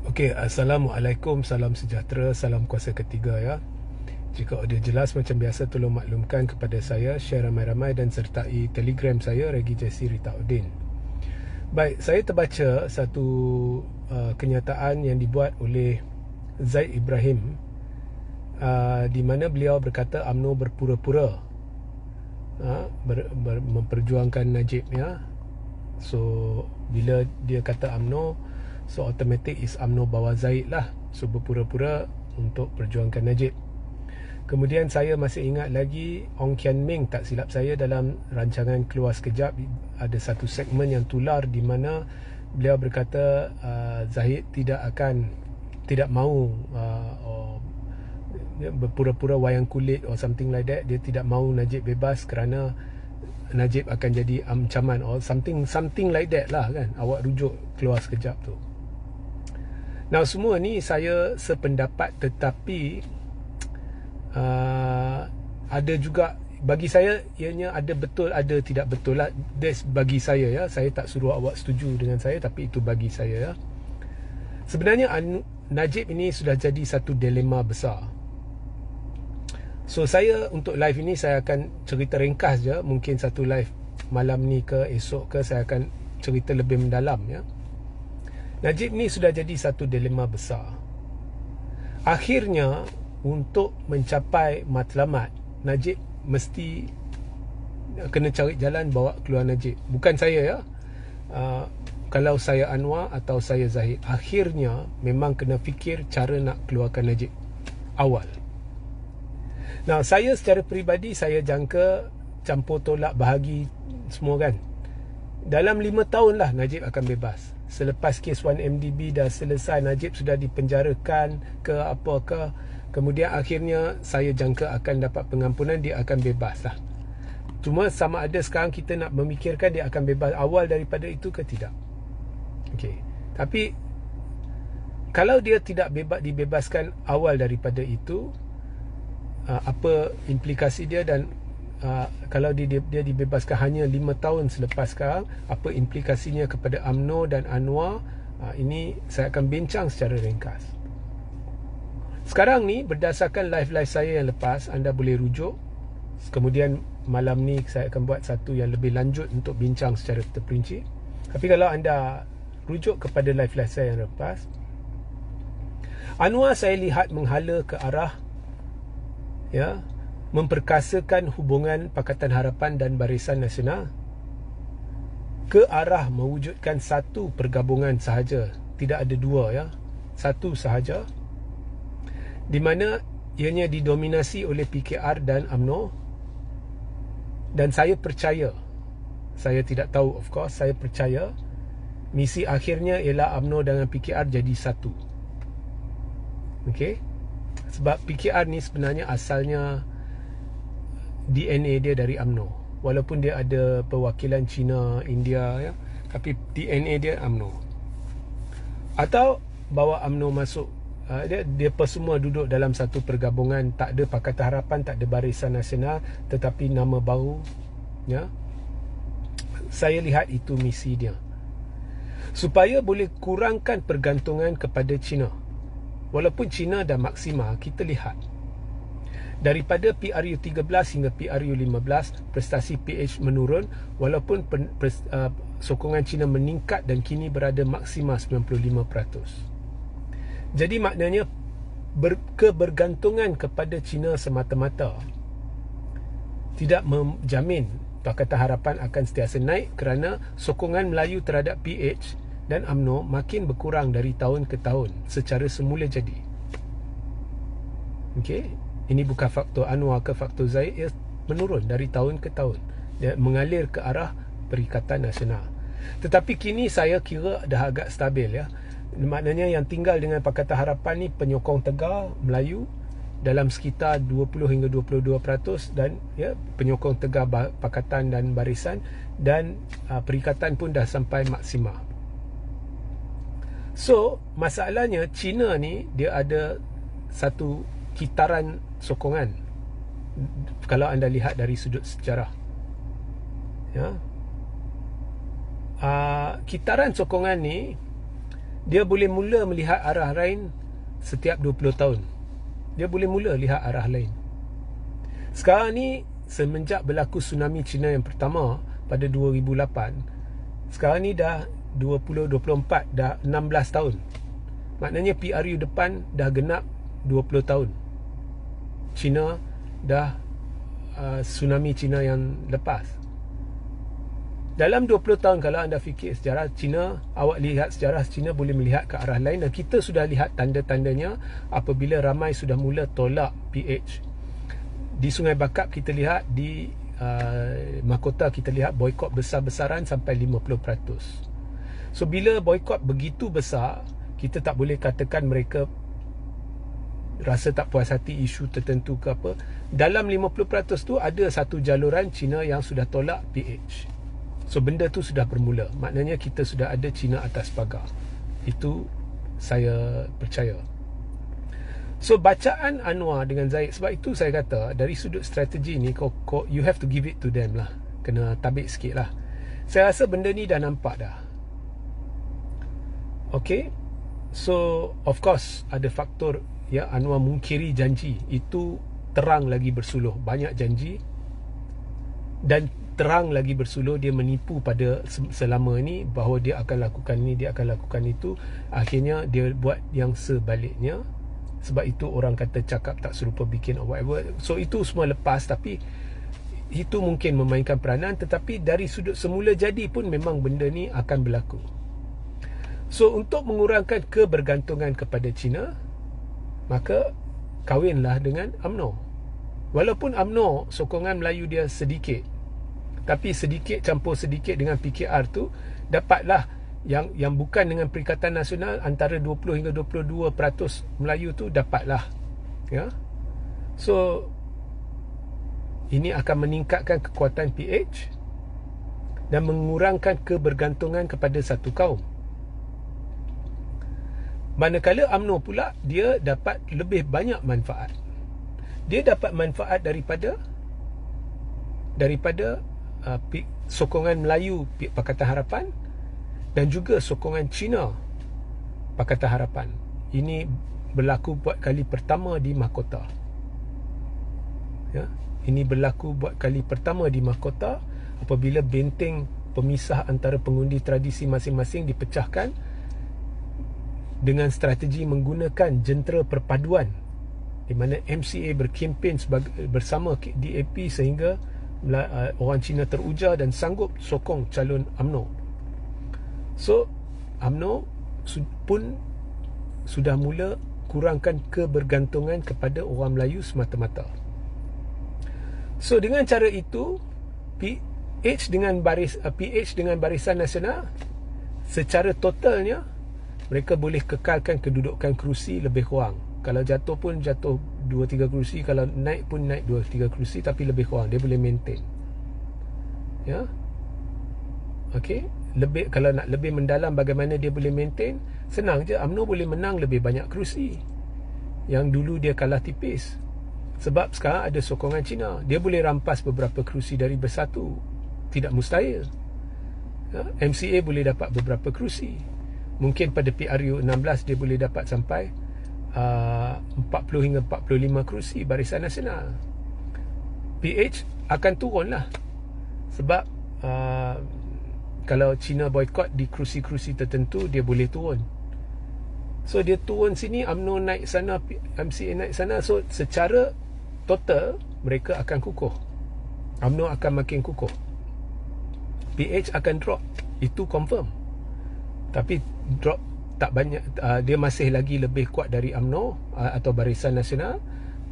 Okey, Assalamualaikum, salam sejahtera, salam kuasa ketiga ya. Jika audio jelas macam biasa, tolong maklumkan kepada saya, share ramai-ramai dan sertai Telegram saya, Regi Jesse Ritauddin. Baik, saya terbaca satu kenyataan yang dibuat oleh Zaid Ibrahim, di mana beliau berkata UMNO berpura-pura memperjuangkan Najib ya. So bila dia kata UMNO, so automatic is UMNO bawah Zaid lah. So berpura-pura untuk perjuangkan Najib. Kemudian saya masih ingat lagi Ong Kian Ming, tak silap saya, dalam rancangan Keluar Sekejap ada satu segmen yang tular di mana beliau berkata Zahid tidak mahu berpura-pura wayang kulit or something like that. Dia tidak mahu Najib bebas kerana Najib akan jadi ancaman or something like that lah kan. Awak rujuk Keluar Sekejap tu. Now semua ni saya sependapat, tetapi ada juga bagi saya ianya ada betul ada tidak betul lah. That's bagi saya ya. Saya tak suruh awak setuju dengan saya, tapi itu bagi saya ya. Sebenarnya Najib ini sudah jadi satu dilema besar. So saya untuk live ini saya akan cerita ringkas je. Mungkin satu live malam ni ke esok ke saya akan cerita lebih mendalam ya. Najib ni sudah jadi satu dilema besar. Akhirnya untuk mencapai matlamat, Najib mesti kena cari jalan bawa keluar Najib. Bukan saya ya. Kalau saya Anwar atau saya Zahid, akhirnya memang kena fikir cara nak keluarkan Najib awal. Nah, saya secara peribadi saya jangka campur tolak bahagi semua kan. Dalam 5 tahun lah Najib akan bebas. Selepas kes 1MDB dah selesai, Najib sudah dipenjarakan ke apa ke, kemudian akhirnya saya jangka akan dapat pengampunan, dia akan bebas lah. Cuma sama ada sekarang kita nak memikirkan dia akan bebas awal daripada itu ke tidak. Okey. Tapi kalau dia tidak dibebaskan awal daripada itu, apa implikasi dia, dan kalau dia dibebaskan hanya 5 tahun selepas sekarang, apa implikasinya kepada UMNO dan Anwar? Ini saya akan bincang secara ringkas. Sekarang ni berdasarkan live-live saya yang lepas, anda boleh rujuk. Kemudian malam ni saya akan buat satu yang lebih lanjut untuk bincang secara terperinci. Tapi kalau anda rujuk kepada live-live saya yang lepas, Anwar saya lihat menghala ke arah ya, memperkasakan hubungan Pakatan Harapan dan Barisan Nasional ke arah mewujudkan satu pergabungan sahaja, tidak ada dua ya, satu sahaja, di mana ianya didominasi oleh PKR dan UMNO. Dan saya percaya, saya tidak tahu of course, saya percaya misi akhirnya ialah UMNO dengan PKR jadi satu. Okey, sebab PKR ni sebenarnya asalnya DNA dia dari UMNO. Walaupun dia ada perwakilan China, India ya, tapi DNA dia UMNO. Atau bawa UMNO masuk, dia semua duduk dalam satu pergabungan, tak ada Pakatan Harapan, tak ada Barisan Nasional, tetapi nama baru ya. Saya lihat itu misi dia, supaya boleh kurangkan pergantungan kepada China. Walaupun China dah maksimal, kita lihat daripada PRU 13 hingga PRU 15, prestasi PH menurun, walaupun sokongan China meningkat dan kini berada maksimal 95%. Jadi maknanya kebergantungan kepada China semata-mata tidak menjamin Pakatan Harapan akan sentiasa naik, kerana sokongan Melayu terhadap PH dan UMNO makin berkurang dari tahun ke tahun secara semula jadi. Okey, ini bukan faktor Anwar ke faktor Zaid, ia menurun dari tahun ke tahun. Dia mengalir ke arah Perikatan Nasional. Tetapi kini saya kira dah agak stabil ya. Maknanya yang tinggal dengan Pakatan Harapan ni penyokong tegar Melayu dalam sekitar 20 hingga 22%, dan ya, penyokong tegar Pakatan dan Barisan, dan Perikatan pun dah sampai maksimal. So masalahnya China ni dia ada satu kitaran sokongan kalau anda lihat dari sudut sejarah ya. Kitaran sokongan ni dia boleh mula melihat arah lain setiap 20 tahun. Dia boleh mula lihat arah lain. Sekarang ni, semenjak berlaku tsunami China yang pertama pada 2008, sekarang ni dah 2024, dah 16 tahun. Maknanya PRU depan dah genap 20 tahun. China dah tsunami China yang lepas. Dalam 20 tahun, kalau anda fikir sejarah China, awak lihat sejarah China boleh melihat ke arah lain, dan kita sudah lihat tanda-tandanya apabila ramai sudah mula tolak PH. Di Sungai Bakap kita lihat, di mahkota kita lihat boikot besar-besaran sampai 50%. So bila boikot begitu besar, kita tak boleh katakan mereka rasa tak puas hati isu tertentu ke apa. Dalam 50% tu ada satu jaluran China yang sudah tolak PH. So benda tu sudah bermula. Maknanya kita sudah ada China atas pagar. Itu saya percaya. So bacaan Anwar dengan Zahid, sebab itu saya kata dari sudut strategi ni, you have to give it to them lah. Kena tabik sikit lah. Saya rasa benda ni dah nampak dah. Okay. So of course ada faktor ya, Anwar mungkiri janji. Itu terang lagi bersuluh. Banyak janji, dan terang lagi bersuluh dia menipu pada selama ni bahawa dia akan lakukan ni, dia akan lakukan itu. Akhirnya dia buat yang sebaliknya. Sebab itu orang kata cakap tak serupa bikin or whatever. So itu semua lepas, tapi itu mungkin memainkan peranan. Tetapi dari sudut semula jadi pun memang benda ni akan berlaku. So untuk mengurangkan kebergantungan kepada China, maka kahwinlah dengan UMNO. Walaupun UMNO sokongan Melayu dia sedikit, tapi sedikit campur sedikit dengan PKR tu, dapatlah yang bukan dengan Perikatan Nasional, antara 20 hingga 22% Melayu tu dapatlah. Ya. So ini akan meningkatkan kekuatan PH dan mengurangkan kebergantungan kepada satu kaum. Manakala UMNO pula, dia dapat lebih banyak manfaat. Dia dapat manfaat daripada sokongan Melayu Pakatan Harapan dan juga sokongan Cina Pakatan Harapan. Ini berlaku buat kali pertama di mahkota. Ya, ini berlaku buat kali pertama di mahkota apabila benteng pemisah antara pengundi tradisi masing-masing dipecahkan dengan strategi menggunakan jentera perpaduan, di mana MCA berkempen bersama DAP sehingga orang Cina terujar dan sanggup sokong calon UMNO. So UMNO pun sudah mula kurangkan kebergantungan kepada orang Melayu semata-mata. So dengan cara itu, PH dengan Barisan Nasional secara totalnya mereka boleh kekalkan kedudukan kerusi lebih kurang. Kalau jatuh pun jatuh 2-3 kerusi, kalau naik pun naik 2-3 kerusi, tapi lebih kurang dia boleh maintain. Ya. Okey, kalau nak lebih mendalam bagaimana dia boleh maintain, senang je. UMNO boleh menang lebih banyak kerusi yang dulu dia kalah tipis. Sebab sekarang ada sokongan Cina, dia boleh rampas beberapa kerusi dari Bersatu. Tidak mustahil. Ya? MCA boleh dapat beberapa kerusi. Mungkin pada PRU 16 dia boleh dapat sampai 40 hingga 45 kerusi Barisan Nasional. PH akan turunlah. Sebab kalau China boikot di kerusi-kerusi tertentu, dia boleh turun. So dia turun sini, UMNO naik sana, MCA naik sana. So secara total mereka akan kukuh. UMNO akan makin kukuh. PH akan drop. Itu confirm. Tapi drop tak banyak. Dia masih lagi lebih kuat dari UMNO atau Barisan Nasional.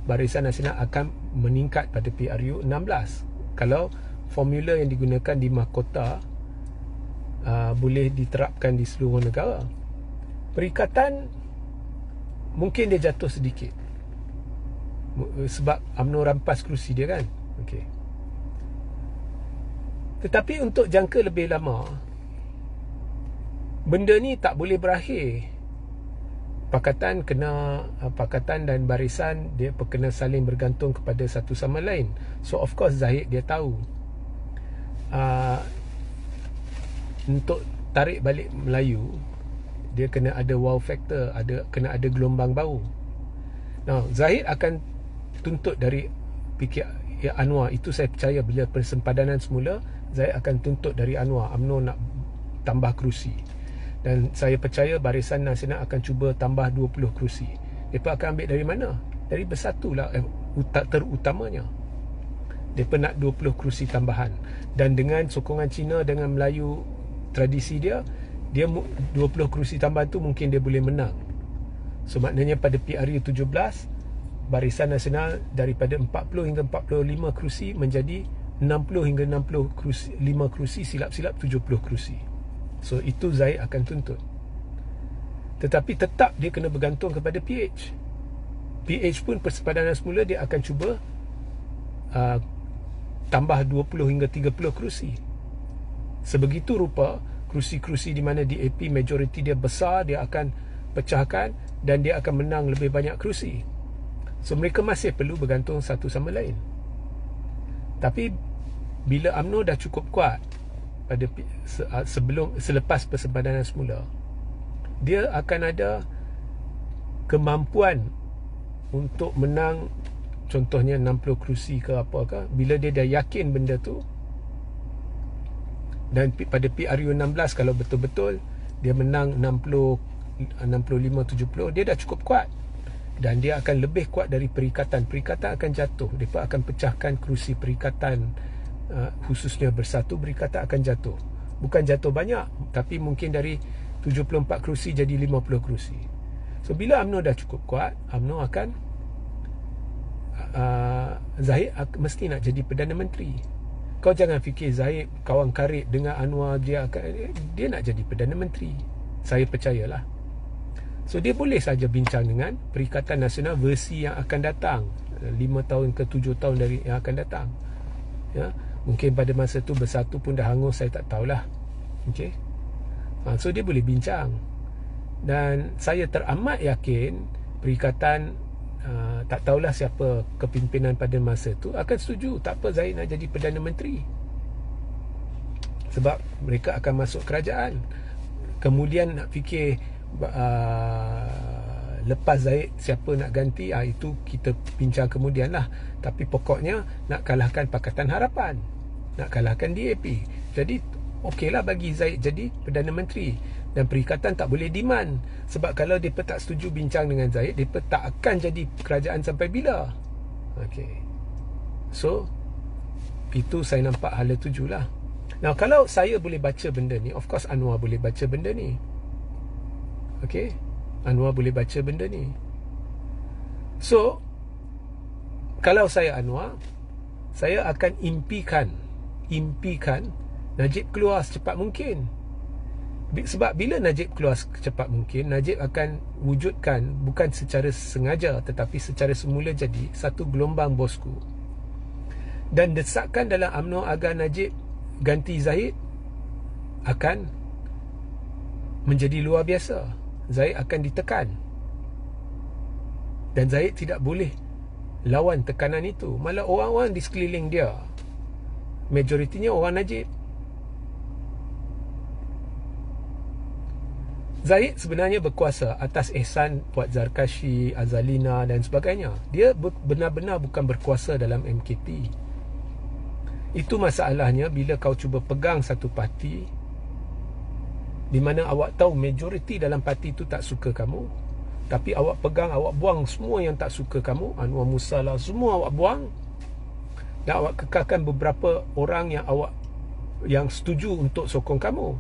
Barisan Nasional akan meningkat pada PRU 16 kalau formula yang digunakan di mahkota boleh diterapkan di seluruh negara. Perikatan mungkin dia jatuh sedikit sebab UMNO rampas kerusi dia kan. Okey. Tetapi untuk jangka lebih lama, benda ni tak boleh berakhir. Pakatan dan barisan dia kena saling bergantung kepada satu sama lain. So of course Zahid dia tahu untuk tarik balik Melayu dia kena ada wow factor, kena ada gelombang bau. Now Zahid akan tuntut dari fikir Anwar. Itu saya percaya bila persempadanan semula, Zahid akan tuntut dari Anwar, UMNO nak tambah kerusi. Dan saya percaya Barisan Nasional akan cuba tambah 20 kerusi. Mereka akan ambil dari mana? Dari Bersatu lah terutamanya. Mereka nak 20 kerusi tambahan. Dan dengan sokongan Cina, dengan Melayu tradisi dia 20 kerusi tambahan tu mungkin dia boleh menang. So maknanya pada PRU 17, Barisan Nasional daripada 40 hingga 45 kerusi menjadi 60 hingga 65 kerusi, silap-silap 70 kerusi. So itu Zahid akan tuntut. Tetapi tetap dia kena bergantung kepada PH. PH pun persempadanan semula dia akan cuba tambah 20 hingga 30 kerusi. Sebegitu rupa kerusi-kerusi di mana DAP majoriti dia besar, dia akan pecahkan dan dia akan menang lebih banyak kerusi. So mereka masih perlu bergantung satu sama lain. Tapi bila UMNO dah cukup kuat pada selepas persempadanan semula, dia akan ada kemampuan untuk menang, contohnya 60 kerusi ke apakah. Bila dia dah yakin benda tu, dan pada PRU 16 kalau betul-betul dia menang 65, 70, dia dah cukup kuat. Dan dia akan lebih kuat dari perikatan. Perikatan akan jatuh. Mereka akan pecahkan kerusi perikatan, khususnya Bersatu. Perikatan akan jatuh. Bukan jatuh banyak, tapi mungkin dari 74 kerusi jadi 50 kerusi. So bila UMNO dah cukup kuat, UMNO akan Zahid mesti nak jadi Perdana Menteri. Kau jangan fikir Zahid kawan karib dengan Anwar, dia nak jadi Perdana Menteri. Saya percayalah. So dia boleh saja bincang dengan Perikatan Nasional versi yang akan datang, 5 tahun ke 7 tahun dari yang akan datang. Ya, mungkin pada masa tu Bersatu pun dah hangus, saya tak tahulah. Okey. So dia boleh bincang. Dan saya teramat yakin Perikatan, tak tahulah siapa kepimpinan pada masa tu, akan setuju. Tak apa Zahid nak jadi Perdana Menteri, sebab mereka akan masuk kerajaan. Kemudian nak fikir lepas Zahid siapa nak ganti, itu kita bincang kemudian lah. Tapi pokoknya nak kalahkan Pakatan Harapan, nak kalahkan DAP. Jadi okeylah bagi Zahid jadi Perdana Menteri. Dan Perikatan tak boleh demand, sebab kalau mereka tak setuju bincang dengan Zahid, mereka tak akan jadi kerajaan sampai bila. Okay. So itu saya nampak hala tuju lah. Now kalau saya boleh baca benda ni, of course Anwar boleh baca benda ni. Okay, Anwar boleh baca benda ni. So kalau saya Anwar, saya akan impikan Najib keluar secepat mungkin. Sebab bila Najib keluar secepat mungkin, Najib akan wujudkan, bukan secara sengaja tetapi secara semula, jadi satu gelombang bosku. Dan desakan dalam UMNO agar Najib ganti Zahid akan menjadi luar biasa. Zahid akan ditekan, dan Zahid tidak boleh lawan tekanan itu. Malah orang-orang di sekeliling dia majoritinya orang Najib. Zahid sebenarnya berkuasa atas Ehsan, Puan Zarkashi, Azalina dan sebagainya. Dia benar-benar bukan berkuasa dalam MKP. Itu masalahnya bila kau cuba pegang satu parti di mana awak tahu majoriti dalam parti itu tak suka kamu, tapi awak pegang, awak buang semua yang tak suka kamu, Anwar Musa lah, semua awak buang, dan awak kekalkan beberapa orang yang setuju untuk sokong kamu.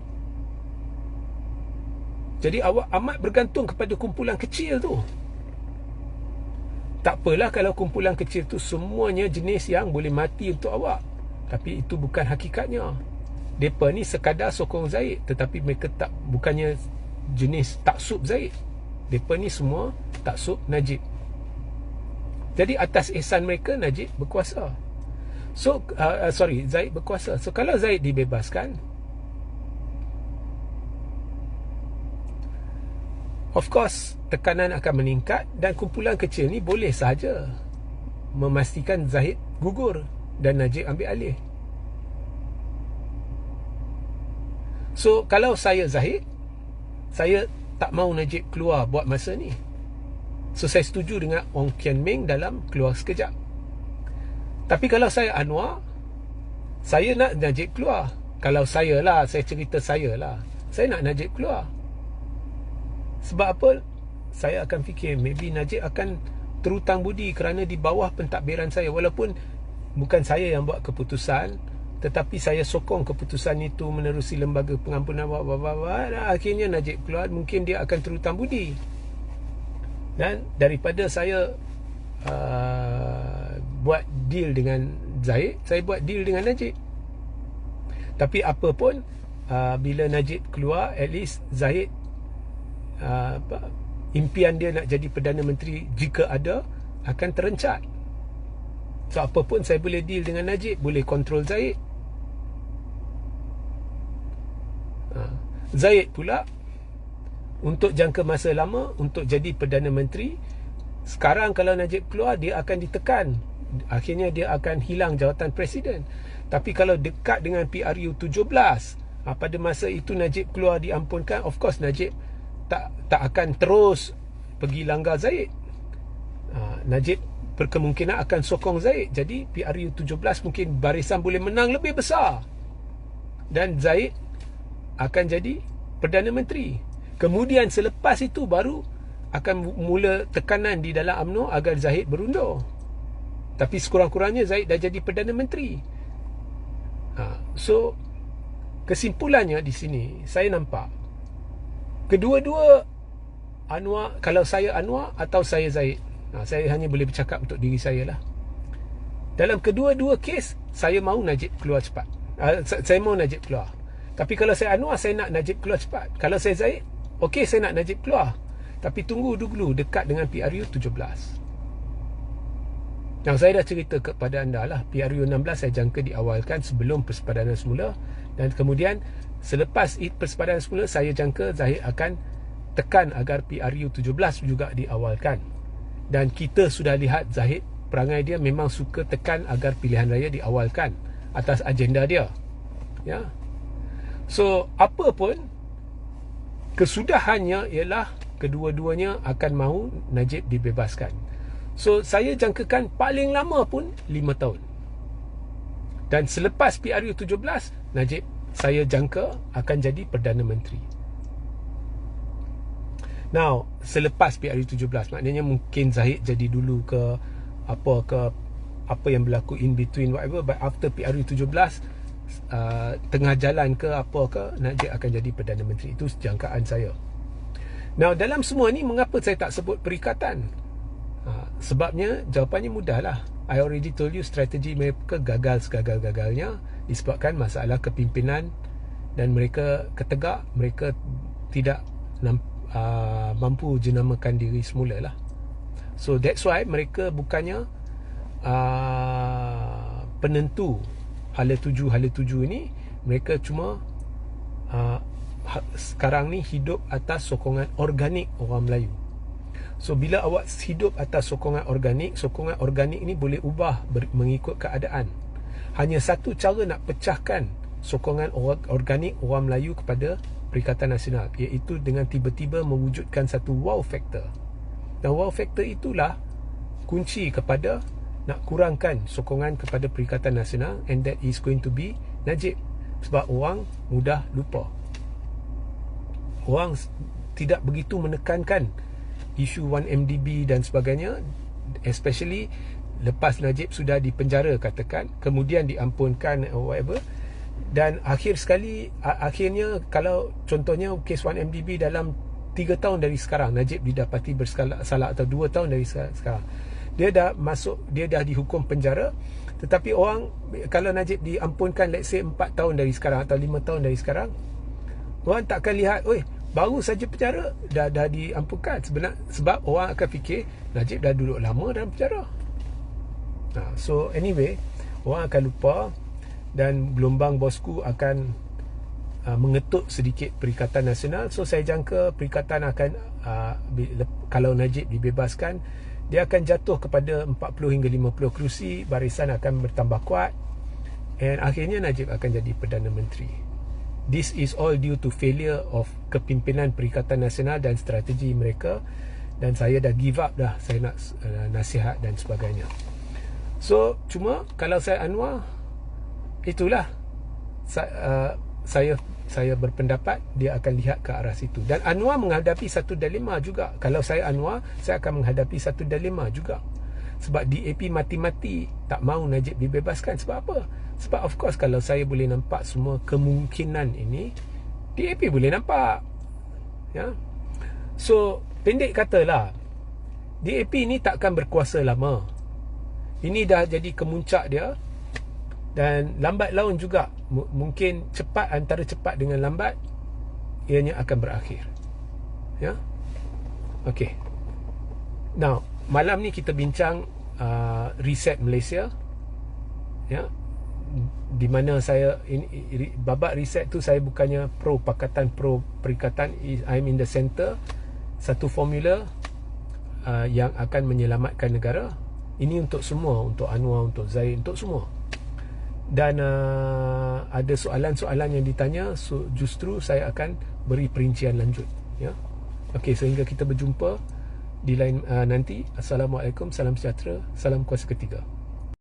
Jadi awak amat bergantung kepada kumpulan kecil tu. Tak apalah kalau kumpulan kecil tu semuanya jenis yang boleh mati untuk awak, tapi itu bukan hakikatnya. Mereka ni sekadar sokong Zahid, tetapi mereka bukannya jenis taksub Zahid. Mereka ni semua taksub Najib. Jadi atas ihsan mereka, Najib berkuasa. So Zahid berkuasa. So kalau Zahid dibebaskan, of course tekanan akan meningkat, dan kumpulan kecil ni boleh sahaja memastikan Zahid gugur dan Najib ambil alih. So kalau saya Zahid, saya tak mahu Najib keluar buat masa ni. So saya setuju dengan Ong Kian Meng dalam keluar sekejap. Tapi kalau saya Anwar, saya nak Najib keluar. Kalau saya lah, saya cerita saya lah, saya nak Najib keluar. Sebab apa? Saya akan fikir maybe Najib akan terhutang budi kerana di bawah pentadbiran saya. Walaupun bukan saya yang buat keputusan, tetapi saya sokong keputusan itu menerusi lembaga pengampunan. Akhirnya Najib keluar, mungkin dia akan terhutang budi. Dan daripada saya buat deal dengan Zahid, saya buat deal dengan Najib. Tapi apa pun, bila Najib keluar, at least Zahid impian dia nak jadi Perdana Menteri, jika ada, akan terencat. So apa pun saya boleh deal dengan Najib, boleh kontrol Zahid. Zahid pula untuk jangka masa lama untuk jadi Perdana Menteri. Sekarang kalau Najib keluar, dia akan ditekan, akhirnya dia akan hilang jawatan Presiden. Tapi kalau dekat dengan PRU 17, pada masa itu Najib keluar diampunkan, of course Najib tak akan terus pergi langgar Zahid. Najib berkemungkinan akan sokong Zahid. Jadi PRU 17 mungkin barisan boleh menang lebih besar, dan Zahid akan jadi Perdana Menteri. Kemudian selepas itu baru akan mula tekanan di dalam UMNO agar Zahid berundur. Tapi sekurang-kurangnya Zahid dah jadi Perdana Menteri. So kesimpulannya di sini saya nampak kedua-dua Anwar, kalau saya Anwar atau saya Zahid, saya hanya boleh bercakap untuk diri saya lah. Dalam kedua-dua kes, saya mahu Najib keluar cepat. Saya mahu Najib keluar. Tapi kalau saya Anwar, saya nak Najib keluar cepat. Kalau saya Zahid, okey, saya nak Najib keluar. Tapi tunggu dulu dekat dengan PRU 17. Saya dah cerita kepada anda lah, PRU 16 saya jangka diawalkan sebelum persepadanan semula, dan kemudian selepas persepadanan semula saya jangka Zahid akan tekan agar PRU 17 juga diawalkan. Dan kita sudah lihat Zahid, perangai dia memang suka tekan agar pilihan raya diawalkan atas agenda dia. Ya. So apa pun, kesudahannya ialah kedua-duanya akan mahu Najib dibebaskan. So saya jangkakan paling lama pun 5 tahun. Dan selepas PRU 17, Najib saya jangka akan jadi Perdana Menteri. Now, selepas PRU 17, maknanya mungkin Zahid jadi dulu ke apa yang berlaku in between whatever, but after PRU 17, tengah jalan ke apa ke, Najib akan jadi Perdana Menteri. Itu jangkaan saya. Now, dalam semua ni mengapa saya tak sebut perikatan? Sebabnya jawapannya mudah lah. I already told you, strategi mereka gagal segagal-gagalnya disebabkan masalah kepimpinan, dan mereka ketegak, mereka tidak mampu jenamakan diri semula lah. So that's why mereka bukannya penentu hala tuju ini, mereka cuma sekarang ni hidup atas sokongan organik orang Melayu. So bila awak hidup atas sokongan organik ni boleh ubah mengikut keadaan. Hanya satu cara nak pecahkan sokongan organik orang Melayu kepada Perikatan Nasional, iaitu dengan tiba-tiba mewujudkan satu wow factor. Dan wow factor itulah kunci kepada nak kurangkan sokongan kepada Perikatan Nasional, and that is going to be Najib. Sebab orang mudah lupa. Orang tidak begitu menekankan isu 1MDB dan sebagainya, especially lepas Najib sudah dipenjara katakan, kemudian diampunkan whatever, dan akhirnya kalau contohnya kes 1MDB dalam 3 tahun dari sekarang Najib didapati bersalah, atau 2 tahun dari sekarang, dia dah dihukum penjara. Tetapi orang, kalau Najib diampunkan let's say 4 tahun dari sekarang atau 5 tahun dari sekarang, orang takkan lihat, baru saja penjara dah diampunkan. Sebab orang akan fikir Najib dah duduk lama dalam penjara. So anyway, orang akan lupa, dan gelombang bosku akan mengetuk sedikit Perikatan Nasional. So saya jangka Perikatan akan kalau Najib dibebaskan, dia akan jatuh kepada 40 hingga 50 kerusi, barisan akan bertambah kuat, dan akhirnya Najib akan jadi Perdana Menteri. This is all due to failure of kepimpinan Perikatan Nasional dan strategi mereka, dan saya dah give up dah. Saya nak nasihat dan sebagainya. So cuma kalau saya Anwar, itulah saya berpendapat dia akan lihat ke arah situ. Dan Anwar menghadapi satu dilema juga. Kalau saya Anwar, saya akan menghadapi satu dilema juga. Sebab DAP mati-mati tak mahu Najib dibebaskan. Sebab apa? Sebab of course kalau saya boleh nampak semua kemungkinan ini, DAP boleh nampak. Ya. So pendek katalah, DAP ni takkan berkuasa lama. Ini dah jadi kemuncak dia. Dan lambat laun juga, mungkin cepat, antara cepat dengan lambat, ianya akan berakhir. Ya. Okay. Now, malam ni kita bincang reset Malaysia. Ya. Di mana saya babak reset tu saya bukannya pro pakatan, pro perikatan. I'm in the center. Satu formula yang akan menyelamatkan negara. Ini untuk semua, untuk Anwar, untuk Zahid, untuk semua. Dan ada soalan-soalan yang ditanya, so justru saya akan beri perincian lanjut. Ya. Okey, sehingga kita berjumpa di lain nanti. Assalamualaikum, salam sejahtera, salam kuasa ketiga.